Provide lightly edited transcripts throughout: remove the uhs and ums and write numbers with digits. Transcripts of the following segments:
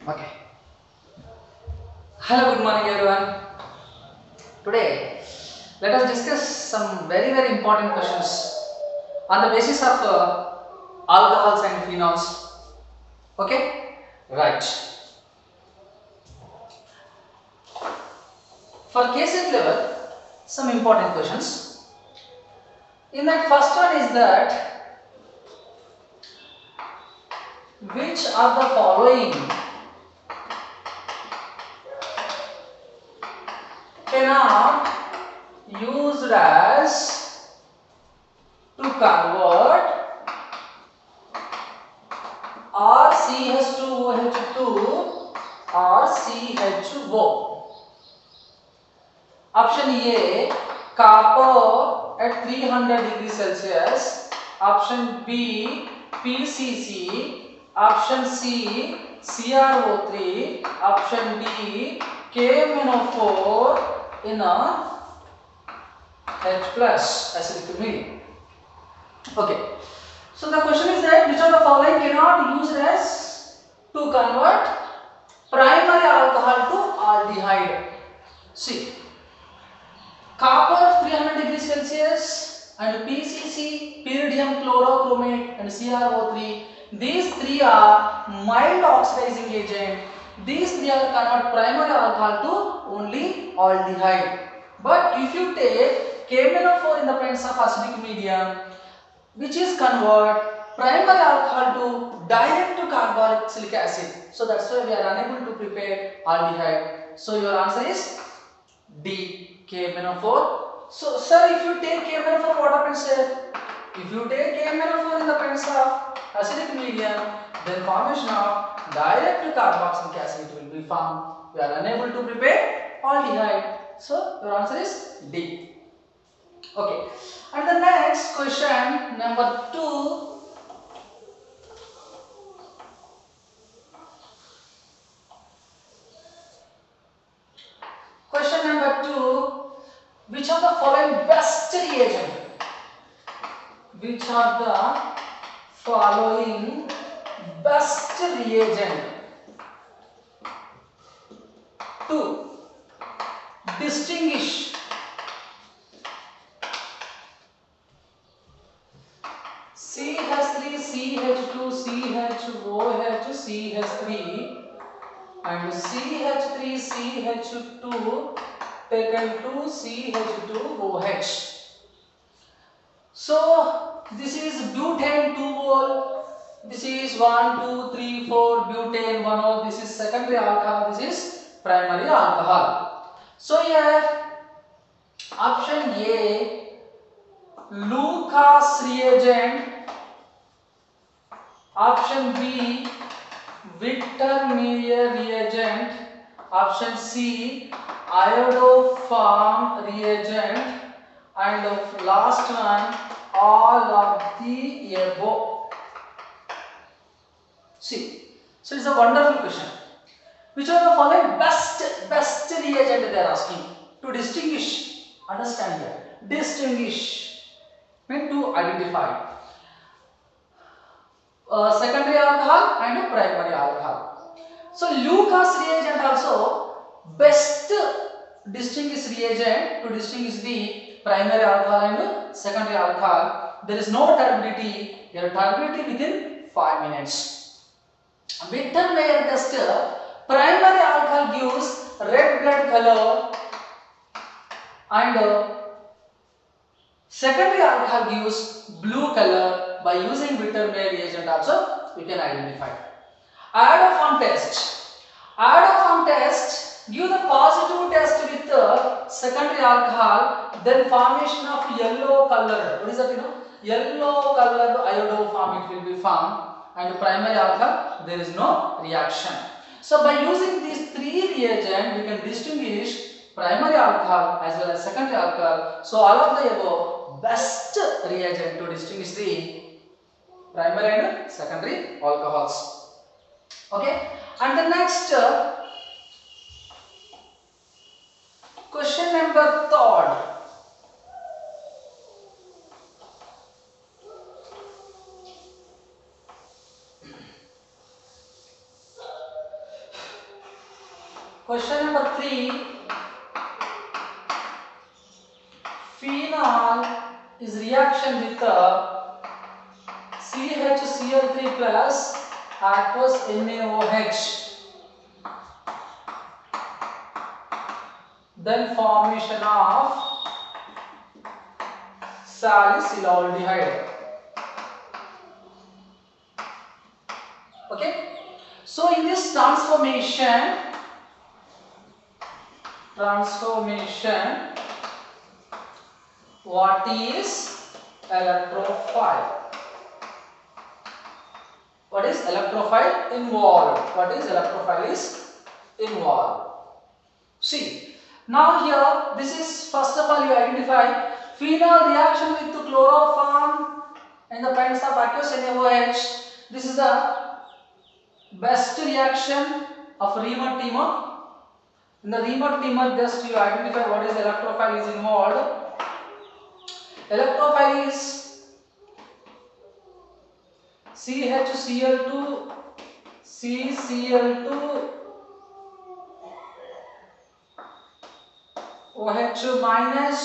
Okay. Hello, good morning everyone. Today, let us discuss some very important questions on the basis of alcohols and phenols. Okay? Right. For KCET level, some important questions. In that first one is that which of the following cannot used as to convert RCH2OH2 RCHO. Option A, copper at 300 degrees Celsius. Option B, PCC. Option C, CrO3. Option D, KMnO4 in a H plus acidic medium. Okay. So the question is that which of the following cannot use as to convert primary alcohol to aldehyde? See, copper 300 degrees Celsius and PCC, pyridium chlorochromate and CrO3. These three are mild oxidizing agent. These three are convert primary alcohol to only aldehyde. But if you take KMnO4 in the presence of acidic medium, which is convert primary alcohol to direct to carboxylic acid. So that's why we are unable to prepare aldehyde. So your answer is D, KMnO4. So sir, if you take KMnO4, what happens here? If you take KMnO4 in the presence of acidic medium, then formation of direct to carboxylic acid will be formed. We are unable to prepare aldehyde. So your answer is D. Okay. And the next question, number 2. Question number 2. Which of the following best reagent? Which of the following best reagent to distinguish CH3, CH2, CHOH, CH3 and CH3, CH2 taken to CH2OH. So this is butane 2-ol. This is 1, 2, 3, 4 butane 1-ol. This is secondary alcohol. This is primary alcohol. So here option A, Lucas reagent. Option B, Victor Meyer reagent. Option C, iodoform reagent. And the last one, all of the above. See, so it's a wonderful question. Which are the following best reagent they are asking to distinguish? Understand here. Distinguish mean to identify secondary alcohol and primary alcohol. So Lucas reagent also best distinguish reagent to distinguish the primary alcohol and secondary alcohol. There is no turbidity. There is turbidity within 5 minutes. Victor Meyer test, primary alcohol gives red blood color and secondary alcohol gives blue color. By using Victor Meyer reagent also we can identify. Iodoform test. Iodoform test give the positive test with the secondary alcohol, then formation of yellow color. What is that? Yellow color iodoform it will be formed, and primary alcohol there is no reaction. So by using these three reagents we can distinguish primary alcohol as well as secondary alcohol. So all of the above best reagent to distinguish the primary and secondary alcohols. Okay, and the next question number 3. Question number 3. Phenol is reaction with CHCl3 plus aqueous NaOH. Then formation of salicylaldehyde. Okay. So in this transformation, what is electrophile? What is electrophile involved? What is electrophile is involved? See, now here, this is first of all you identify phenol reaction with chloroform in the presence of aqueous NaOH. This is the best reaction of Riemann-Tiemann. In the Riemann-Tiemann test, you identify what is electrophile is involved. Electrophile is CHCl2, CCl2, OH minus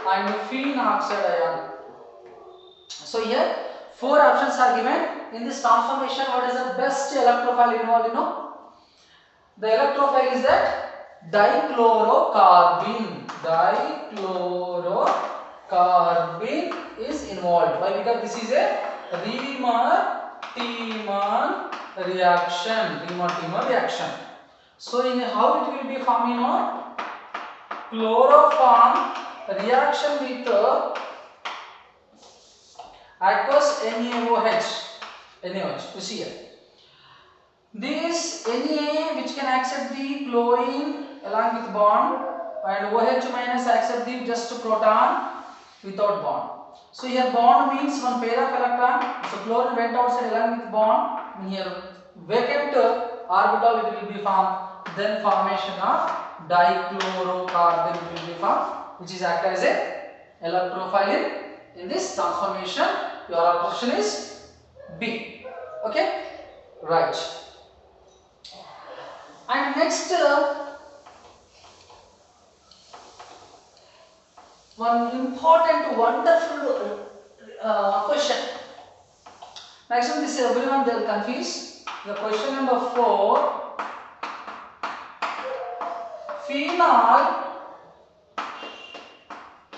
and phenoxide ion. So here 4 options are given. In this transformation, what is the best electrophile involved? You know, the electrophile is that dichlorocarbon. Dichlorocarbon is involved. Why? Because this is a Riemann-Tiemann reaction. So in how it will be formed? You know, chloroform reaction with aqueous NaOH. You see here. This Na which can accept the chlorine along with bond, and OH minus accept the just proton without bond. So here bond means one pair of electron. So chlorine went outside along with bond. And here vacant orbital it will be formed. Then formation of dichlorocarbon will be formed, which is act as a electrophile in this transformation. Your option is B. Okay, right. And next one important wonderful question. Maximum this everyone they will confuse. The question number 4. Phenol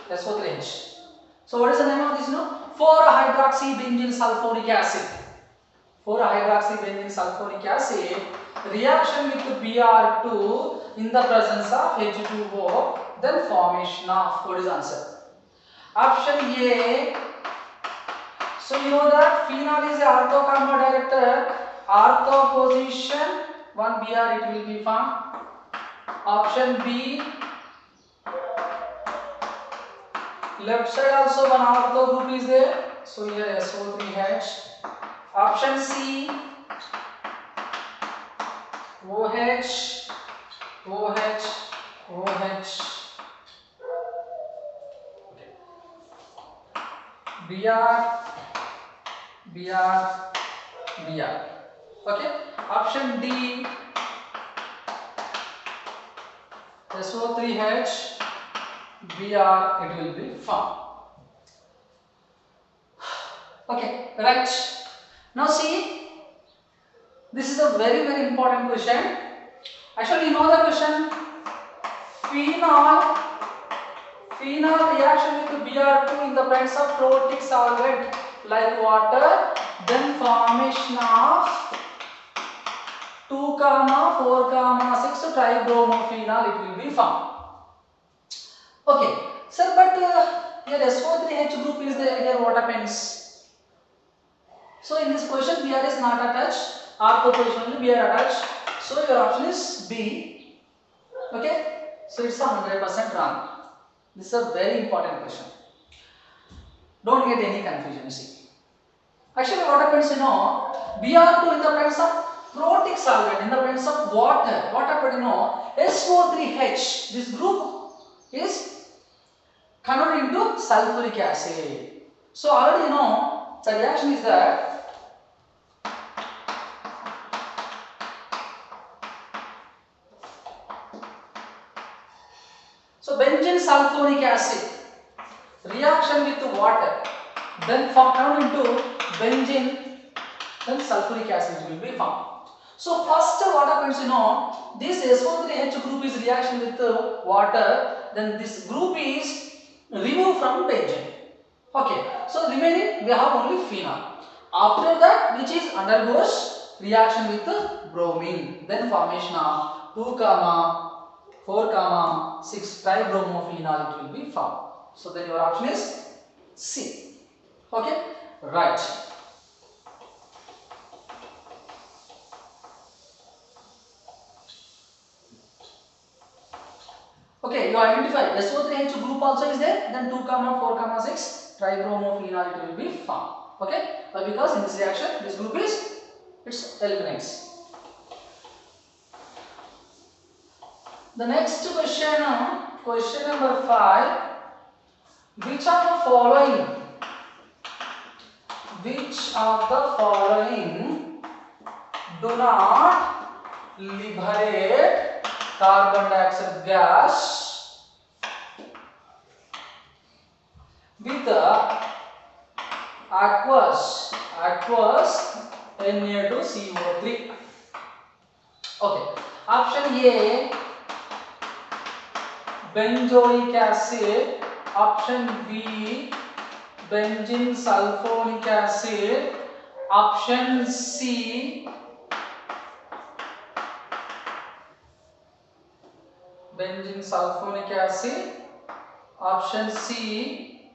SO3H. So what is the name of this? 4-hydroxybenzene sulfuric acid. 4-hydroxybenzene sulfuric acid reaction with Br2 in the presence of H2O. Then formation of, what is the answer? Option A. So you know that phenol is a ortho comma director. Ortho position 1 Br it will be formed. Option B. Left side also one ortho group is there. So here SO3H. Option C. OH. Br. Okay. Option D. SO3H. Br it will be formed. Okay, right. Now see, this is a very important question. Actually, you know the question. Phenol reaction with Br2 in the presence of protic solvent like water, then formation of 2, 4, 6 tribromophenol it will be formed. Okay, sir, but here SO3H group is there. Here what happens? So in this question, Br is not attached. Ortho position only Br attached. So your option is B. Okay, so it's 100% wrong. This is a very important question. Don't get any confusion. You see. Actually, what happens? Br2 in the presence of protic solvent, in the presence of water. What happened? SO3H. This group is converted into sulfuric acid. So already the reaction is that So benzene sulfonic acid reaction with water, then formed into benzene, then sulfuric acid will be formed. So first what happens, this SO3H group is reaction with water, then this group is removed from benzene. Okay, so remaining we have only phenol. After that, which is undergoes reaction with bromine, then formation of 2, 4, 6 tribromophenol it will be formed. So then your option is C. Okay, right. Okay, you identify SO3H group also is there, then 2, 4, 6 tribromophenol it will be formed. Okay, because in this reaction this group is eliminates. The next question, question number 5. Which of the following do not liberate carbon dioxide gas with aqueous Na2CO3? Okay, option A benzoic acid, option B benzene sulfonic acid, option C benzene sulfonic acid, option C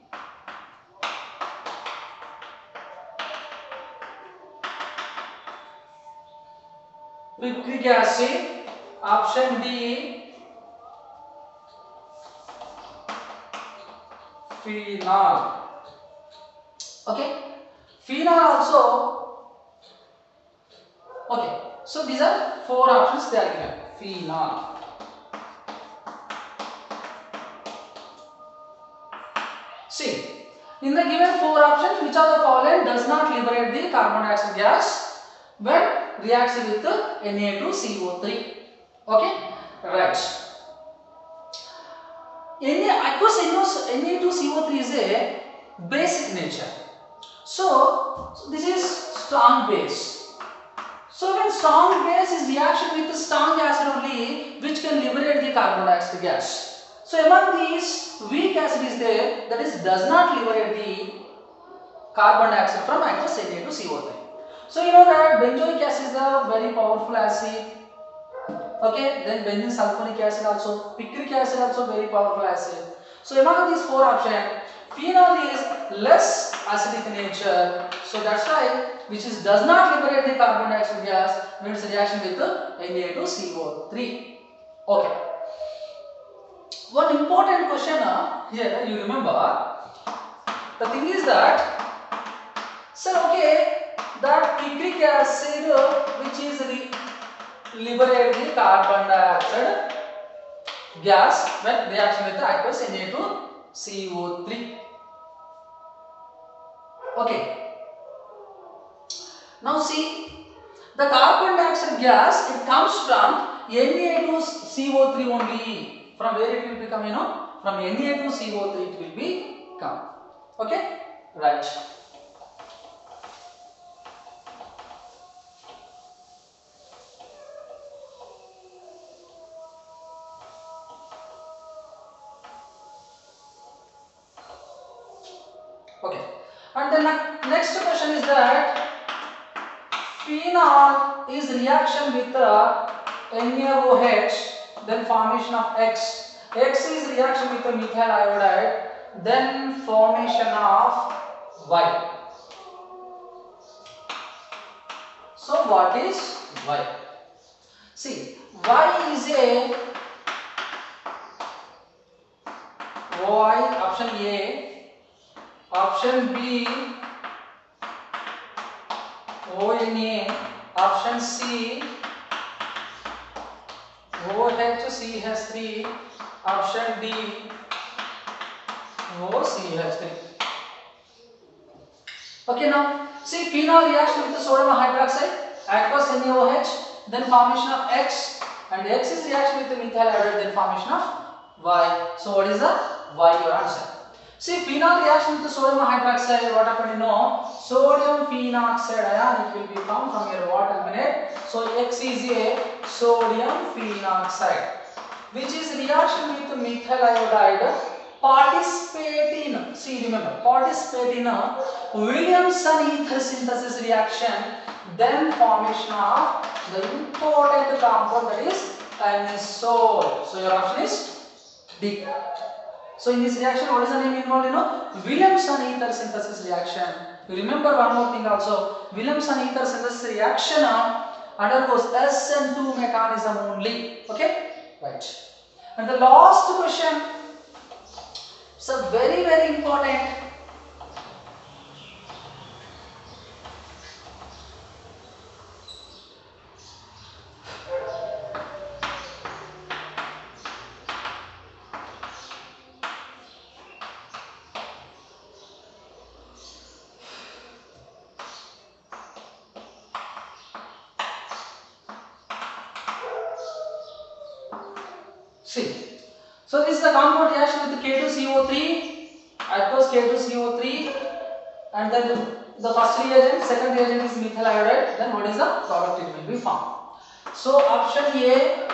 picric acid, option D phenol. Okay, phenol also. Okay, so these are 4 options they are given. Phenol. See, in the given 4 options, which of the following does not liberate the carbon dioxide gas when reacts with the Na2CO3? Okay, right. Aqueous Na2CO3 is a basic nature. So this is strong base. So when strong base is reaction with the strong acid only, which can liberate the carbon dioxide gas. So among these, weak acid is there, that is does not liberate the carbon dioxide from aqueous Na2CO3. So you know that benzoic acid is a very powerful acid. Okay, then benzene sulfonic acid also, picric acid also very powerful acid. So among these 4 options, phenol is less acidic in nature. So that's why which is does not liberate the carbon dioxide gas when it's reaction with the Na2CO3. Okay. One important question here you remember. The thing is that, sir, okay, that picric acid which is liberate the carbon dioxide gas when reaction with the aqueous Na2CO3. Okay. Now see, the carbon dioxide gas, it comes from Na2CO3 only. From where it will become, from Na2CO3 it will be come. Okay, right. Okay, and the next question is that phenol is reaction with the NaOH, then formation of X. X is reaction with the methyl iodide, then formation of Y. So what is Y? See, Y is a Y, option A, option B ONA, option C OHCH3, option D OCH3. Okay, now see, phenol reaction with the sodium hydroxide, aqueous NaOH, then formation of X, and X is reaction with the methyl iodide, then formation of Y. So what is the Y your answer? See, phenol reaction with the sodium hydroxide, what happened, you know, sodium phenoxide ion, it will be found from your water minute. So X is a sodium phenoxide, which is reaction with methyl iodide, participate in, see remember, participate in a Williamson ether synthesis reaction, then formation of the important compound, that is anisole. So your option is D. So in this reaction, what is the name involved? You know, Williamson ether synthesis reaction. You remember one more thing also. Williamson ether synthesis reaction undergoes SN2 mechanism only. Okay, right. And the last question. So very very important. See, so this is the compound reaction with K2CO3, aqueous K2CO3, and then the first reagent, second reagent is methyl iodide. Then what is the product it will be formed? So option A,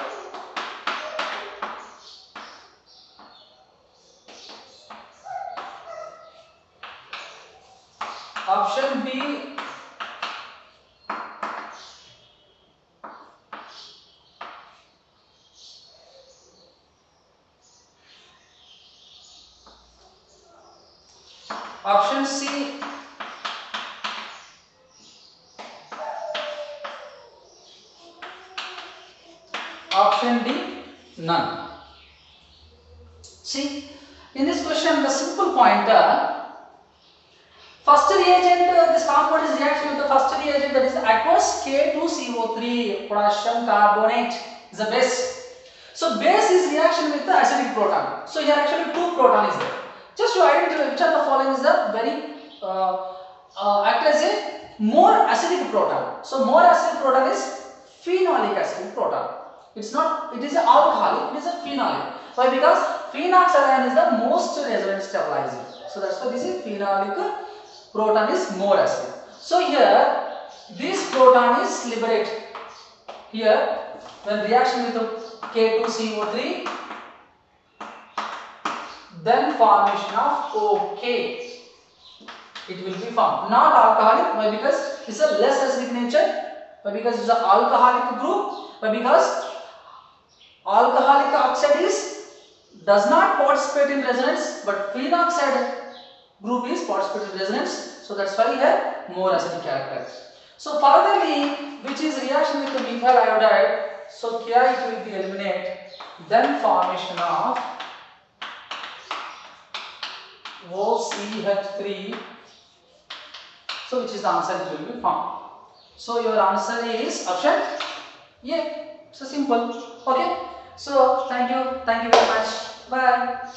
option B, option C, option D, none. See, in this question, the simple pointer. First reagent, this compound is reaction with the first reagent, that is aqueous K2CO3, potassium carbonate is the base. So base is reaction with the acidic proton. So here actually two proton is there. Just to identify which of the following is the very act as a more acidic proton. So more acidic proton is phenolic acid proton. It's not, it is an alcoholic, it is a phenolic. Why? Because phenoxide ion is the most resonance stabilizer. So that's why this is phenolic proton is more acidic. So here this proton is liberated. Here when reaction with K2CO3, then formation of OK, it will be formed. Not alcoholic. Why? Because it's a less acidic nature. Why? Because it's an alcoholic group. Why? Because alcoholic oxide does not participate in resonance, but phenoxide group is participating in resonance. So that's why here more acidic character. So furtherly, which is reaction with the methyl iodide. So here it will be eliminated. Then formation of OCH3. So which is the answer it will be formed. So your answer is option A. So simple. Okay. So thank you very much. Bye.